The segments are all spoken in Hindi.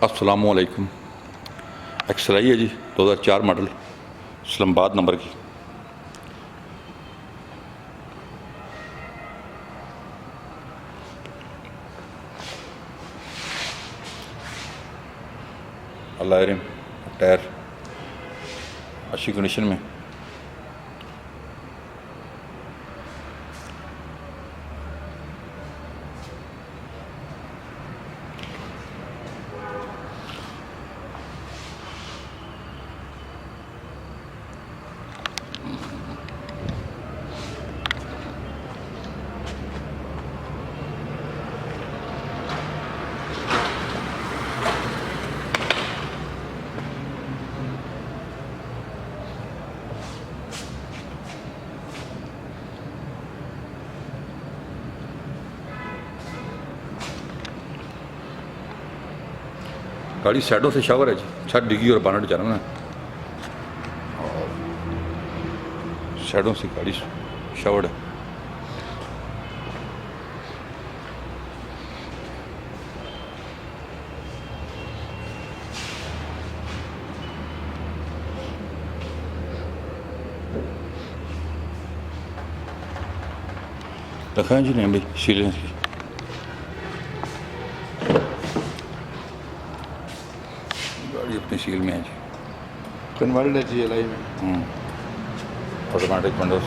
अस्सलामुअलैकुम। एक्सलाई है जी 2004 मॉडल, इस्लामाबाद नंबर की। अलायरम टायर अच्छी कंडीशन में। गाड़ी साइडों से शावर है जी, छत डिग्गी और बानट जाना ना, और साइडों से गाड़ी शावर है। रखा है जी नहीं भाई शीलें की। गाड़ी अपनी सील में है जी, कन्वर्टेड है GLI में। Automatic Windows.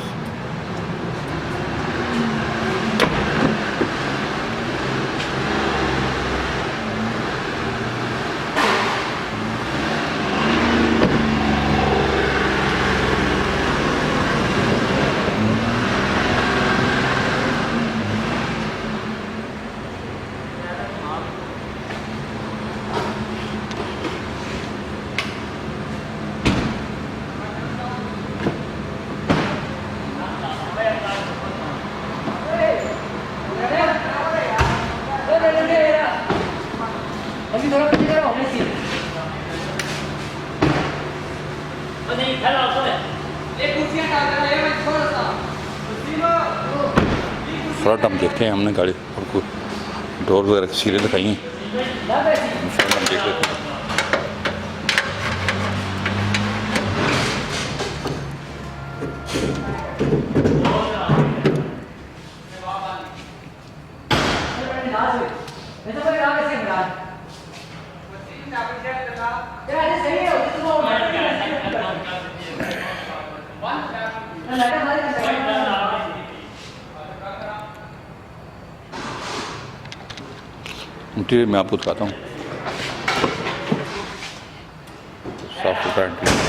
फ्रंट हम देखते हैं, हमने गाड़ी आपको डोर वगैरह सीलें दिखाई हैं। फ्रंट हम देख लेते हैं। इंटीरियर मैं आपको दिखाता हूँ, साफ सुथरा इंटीरियर।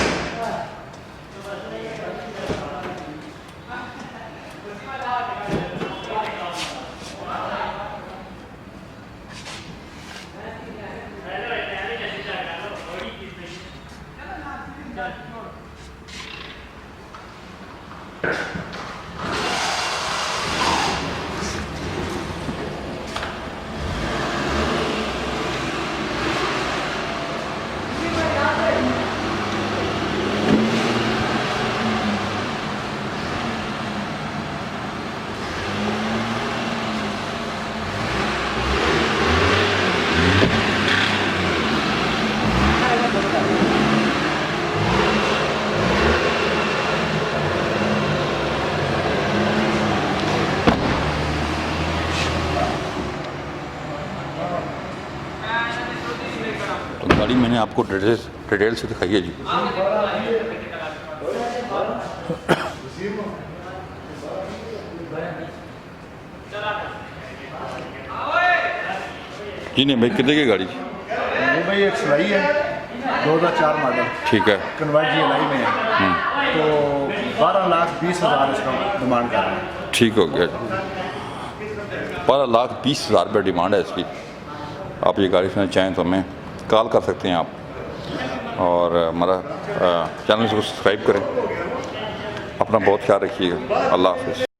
तो गाड़ी मैंने आपको डिटेल से दिखाई है जी। जी नहीं भाई, कितने की गाड़ी? वो भाई एक्सलाई है 2004 मॉडल, ठीक है, कन्वर्ट GLI में है। तो 12,20,000 इसका डिमांड कर रहे हैं। ठीक हो गया। 12,20,000 रुपये डिमांड है इसकी। आप ये गाड़ी सुनना चाहें तो हमें कॉल कर सकते हैं आप, और हमारा चैनल को सब्सक्राइब करें। अपना बहुत ख्याल रखिएगा। अल्लाह हाफ़िज़।